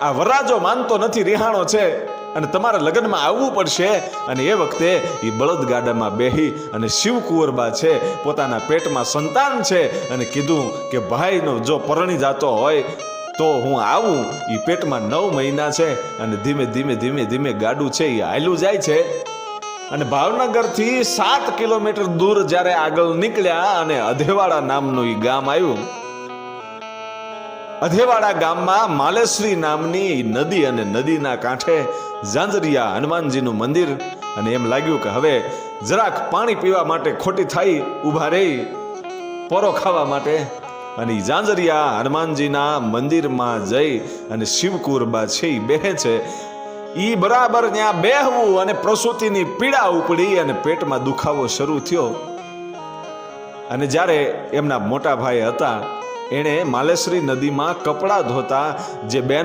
આ વરરાજો માનતો નથી, રિહાણો છે અને તમારે લગ્નમાં આવવું પડશે. અને એ વખતે એ બળદગાડામાં બેહી અને શિવકુંવરબા છે, પોતાના પેટમાં સંતાન છે, અને કીધું કે ભાઈનો જો પરણી જાતો હોય તો હું આવું. એ પેટમાં 9 મહિના છે અને ધીમે ધીમે ધીમે ધીમે ગાડું છે એ હાલ્યું જાય છે. અને ભાવનગરથી 7 કિલોમીટર દૂર જ્યારે આગળ નીકળ્યા અને અધેવાડા નામનું એ ગામ આવ્યું. અધેવાડા ગામમાં માલેશ્રી નામની નદી અને નદીના કાંઠે ઝાંઝરિયા હનુમાનજીનું મંદિર. અને એમ લાગ્યું કે હવે જરાક પાણી પીવા માટે ખોટી થઈ ઊભા રહી પોરો ખાવા માટે. અને ઝાંઝરિયા હનુમાનજીના મંદિરમાં જઈ અને શિવકુંવરબા છે એ બેહે છે. ઈ બરાબર ત્યાં બેહવું અને પ્રસૂતિની પીડા ઉપડી અને પેટમાં દુખાવો શરૂ થયો. અને જ્યારે એમના મોટા ભાઈ હતા, એણે માલેશ્રી નદીમાં કપડાં ધોતા જે બેન